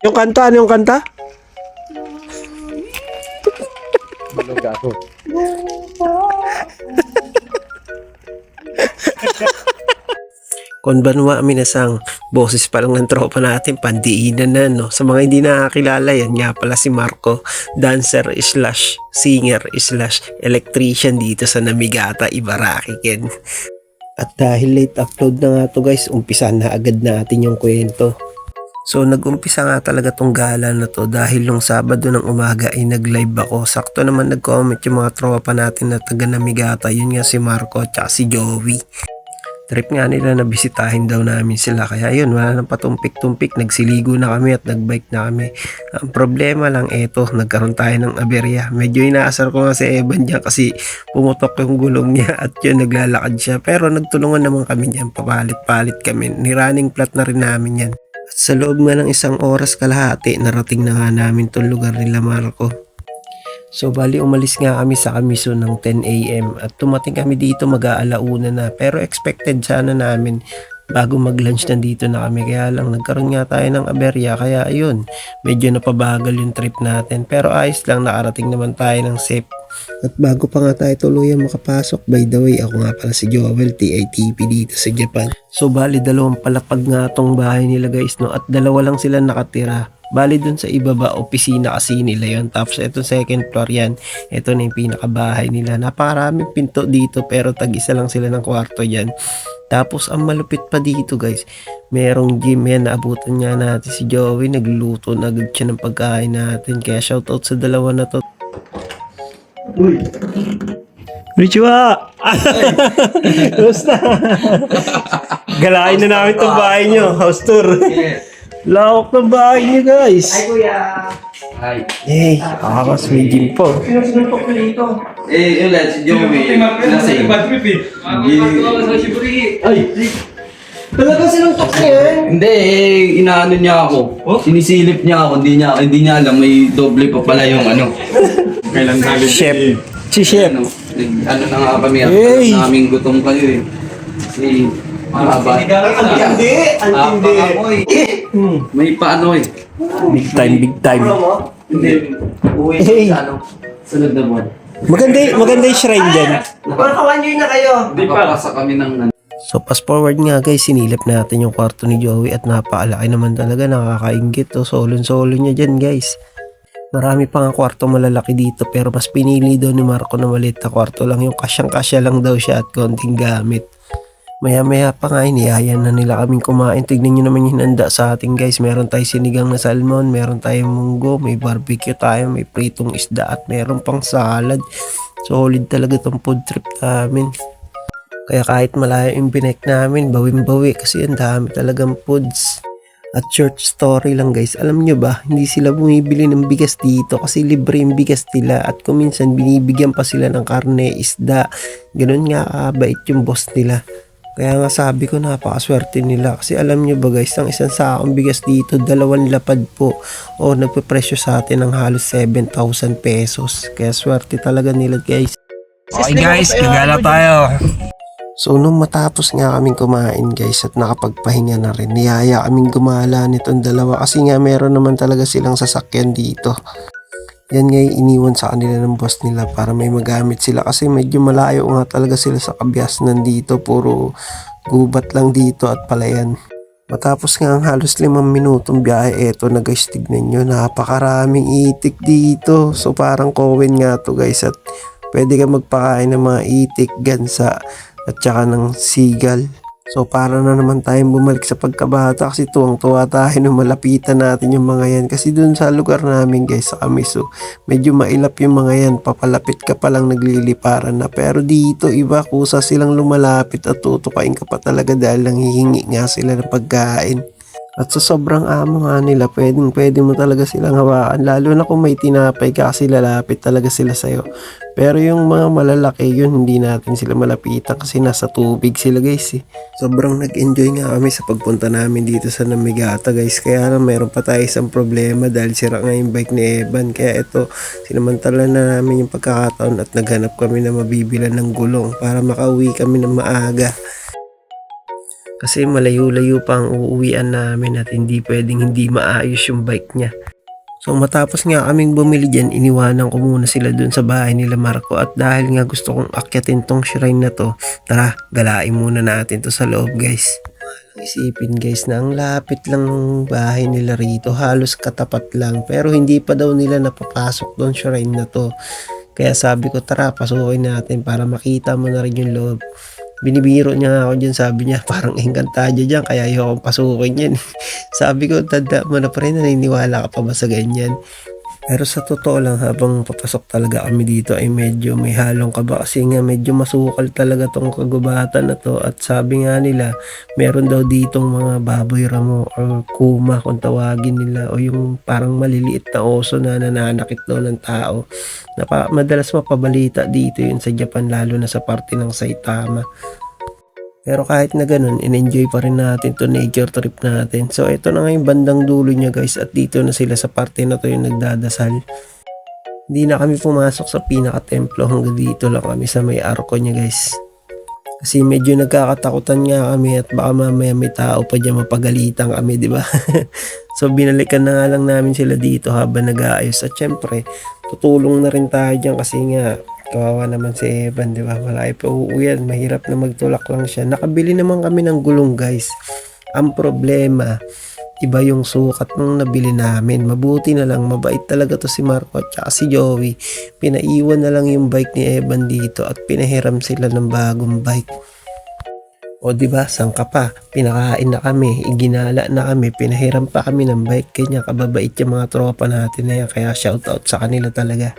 Yung kanta, ano yung kanta? Konbanwa minasang boses pa lang ng tropa natin, pandiinan na, no? Sa mga hindi nakakilala, yan nga pala si Marco, dancer slash singer slash electrician dito sa Namigata, Ibaraki, Ken. At dahil late upload na nga to guys, umpisa na agad natin yung kwento. So nag-umpisa nga talaga tong gala na to dahil nung Sabado ng umaga ay nag-live ako. Sakto naman nag-comment yung mga tropa natin na taga Namigata, yun nga si Marco at si Joey. Trip nga nila na bisitahin daw namin sila, kaya yun, wala nang patumpik-tumpik, nagsiligo na kami at nagbike na kami. Ang problema lang eto, nagkaroon tayo ng aberya. Medyo inaasar ko nga si Evan dyan kasi pumutok yung gulong niya at yun, naglalakad siya. Pero nagtulungan naman kami dyan, papalit-palit kami. Nirunning flat na rin namin yan. At sa loob nga ng isang oras kalahati, narating na nga namin tong lugar nila Marco. So bali umalis nga kami sa Kamiso ng 10 AM at tumating kami dito mag-aalauna na, pero expected sana namin bago mag-lunch nandito na kami, kaya lang nagkaroon nga tayo ng aberya, kaya ayun, medyo napabagal yung trip natin, pero ayos lang, nakarating naman tayo ng safe. At bago pa nga tayo tuluyan makapasok, by the way, ako nga pala si Joel, TITP dito sa Japan. So bali dalawang palapag nga tong bahay nila guys, no, at dalawa lang sila nakatira. Bali dun sa ibaba, opisina kasi nila yon. Tapos itong second floor yan, ito na yung pinakabahay nila. Napakaraming pinto dito pero tag-isa lang sila ng kwarto dyan. Tapos ang malupit pa dito guys, merong gym yan, naabutan nga natin si Joey, nagluluto na agad siya ng pagkain natin. Kaya shoutout sa dalawa na to. Uy! Richua! Gusto? Galain na namin itong bahay nyo, house tour. Lawak ng bahay niyo guys. Ay, kuya. Ay. Hey, akas may gym po. Sinusuntok ko dito. Yun lang, si Joey. Nasa iyo. Ay, talaga sinuntok niya yan? Hindi, inaano niya ako. Sinisilip niya ako, hindi niya alam, may doble pa pala yung ano. Kailan namin Chef. Si Chef. Ano na nga kami, Hey! naming gutom kayo eh. Si Mahaba. Ang tindi. May paano eh. Big time, big time. Hindi. Uwi Hey. sa ano. Sunod na buwan. Maganda yung shrine dyan. Parang 1 year na kayo. Nakapasa kami ng So fast forward nga guys, sinilip natin yung kwarto ni Joey at napakalaki naman talaga, nakakaingit. So solon-solo niya dyan guys. Marami pa nga kwarto malalaki dito pero mas pinili daw ni Marco na maliit na kwarto lang, yung kasyang-kasya lang daw siya at konting gamit. Maya-maya pa nga, iniyayan na nila kaming kumain. Tignan nyo naman yung hinanda sa atin guys. Meron tayo sinigang na salmon, meron tayong munggo, may barbecue tayo, may pritong isda at meron pang salad. Solid talaga tong food trip namin. Kaya kahit malayo yung binek namin, bawing-bawi kasi ang dami talagang foods. At short story lang guys, alam nyo ba, hindi sila bumibili ng bigas dito kasi libre yung bigas nila at kung minsan binibigyan pa sila ng karne, isda. Ganun nga kabait yung boss nila. Kaya nga sabi ko napakaswerte nila kasi alam nyo ba guys, ang isang sakong bigas dito 2 lapad po o nagpe-presyo sa atin ng halos 7,000 pesos. Kaya swerte talaga nila guys. Okay guys, gagala tayo. So nung matapos nga kaming kumain guys at nakapagpahinga na rin, niyaya kaming gumala nitong dalawa kasi nga meron naman talaga silang sasakyan dito. Yan nga yung iniwan sa kanila ng boss nila para may magamit sila kasi medyo malayo nga talaga sila sa kabias nandito, puro gubat lang dito at palayan. Matapos nga ang halos 5 minutong biyahe, eto na guys, tignan nyo, napakaraming itik dito. So parang Cowen nga to guys at pwede ka magpakain ng mga itik, gansa at saka ng seagull. So para na naman tayong bumalik sa pagkabata kasi tuwang-tuwa tayo nung malapitan natin yung mga yan. Kasi dun sa lugar namin guys, sa Kamiso, medyo mailap yung mga yan. Papalapit ka palang nagliliparan na. Pero dito iba, kusa silang lumalapit at tutukain ka pa talaga dahil nanghihingi nga sila ng pagkain. At sa sobrang amo nga nila, pwede mo talaga silang hawakan. Lalo na kung may tinapay ka kasi lalapit talaga sila sa'yo. Pero yung mga malalaki yun, hindi natin sila malapitan kasi nasa tubig sila guys eh. Sobrang nag-enjoy nga kami sa pagpunta namin dito sa Namigata guys. Kaya lang meron pa tayo isang problema dahil sira nga yung bike ni Evan. Kaya ito, sinamantala na namin yung pagkakataon at naghanap kami na mabibilan ng gulong para makauwi kami ng maaga. Kasi malayo-layo pa ang uuwian namin at hindi pwedeng hindi maayos yung bike niya. So matapos nga kaming bumili dyan, iniwanan ko muna sila dun sa bahay nila Marco at dahil nga gusto kong akyatin tong shrine na to, tara, galain muna natin to sa loob guys. Isipin guys na ang lapit lang ng bahay nila rito, halos katapat lang pero hindi pa daw nila napapasok doon shrine na to. Kaya sabi ko tara pasukin natin para makita mo na rin yung loob. Binibiro niya nga ako dyan, sabi niya parang engkantado dyan kaya ayokong pasukin yan. Sabi ko tanda mo na pa rin, naniniwala ka pa ba sa ganyan? Pero sa totoo lang habang papasok talaga kami dito ay medyo may halong kaba kasi nga medyo masukal talaga tong kagubatan na to at sabi nga nila meron daw ditong mga baboy ramo or kuma kung tawagin nila o yung parang maliliit na oso na nananakit daw ng tao na madalas mapabalita dito yun sa Japan lalo na sa parte ng Saitama. Pero kahit na ganun, in-enjoy pa rin natin to nature trip natin. So ito na nga yung bandang dulo niya guys at dito na sila sa parte na to yung nagdadasal. Hindi na kami pumasok sa pinaka-templo hanggang dito lang kami sa may arko niya guys. Kasi medyo nagkakatakutan nga kami at baka mamaya may tao pa dyan mapagalitan kami, di ba? So binalikan na nga lang namin sila dito habang nag-aayos. At syempre, tutulong na rin tayo dyan kasi nga kawawa naman si Evan, di ba? Malaki pa uuwian, mahirap na magtulak lang siya. Nakabili naman kami ng gulong guys. Ang problema, iba yung sukat nung nabili namin. Mabuti na lang, mabait talaga to si Marco at saka si Joey. Pinaiwan na lang yung bike ni Evan dito at pinahiram sila ng bagong bike. O di ba, sang ka pa, pinakain na kami, iginala na kami, pinahiram pa kami ng bike. Kanya kababait yung mga tropa natin na yan, kaya shoutout sa kanila talaga.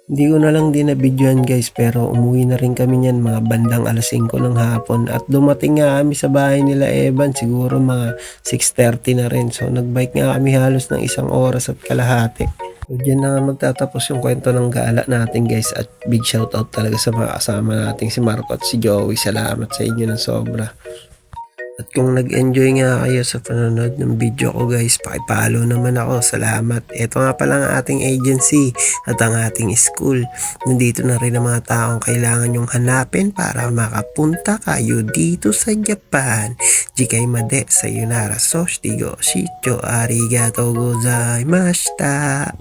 Hindi ko na lang din na-videoan guys pero umuwi na rin kami niyan mga bandang alas 5 ng hapon at dumating nga kami sa bahay nila Evan siguro mga 6:30 na rin. So nagbike nga kami halos ng 1 oras at kalahati. So dyan na nga magtatapos yung kwento ng gala natin guys at big shoutout talaga sa mga kasama nating si Marco at si Joey. Salamat sa inyo ng sobra. At kung nag-enjoy nga kayo sa panonood ng video ko guys, pakipollow naman ako. Salamat. Ito nga pala ang ating agency at ang ating school. Nandito na rin ang mga taong kailangan nyong hanapin para makapunta kayo dito sa Japan. Jikai made sayonara, soshitigo, shicho, arigatou gozaimashita.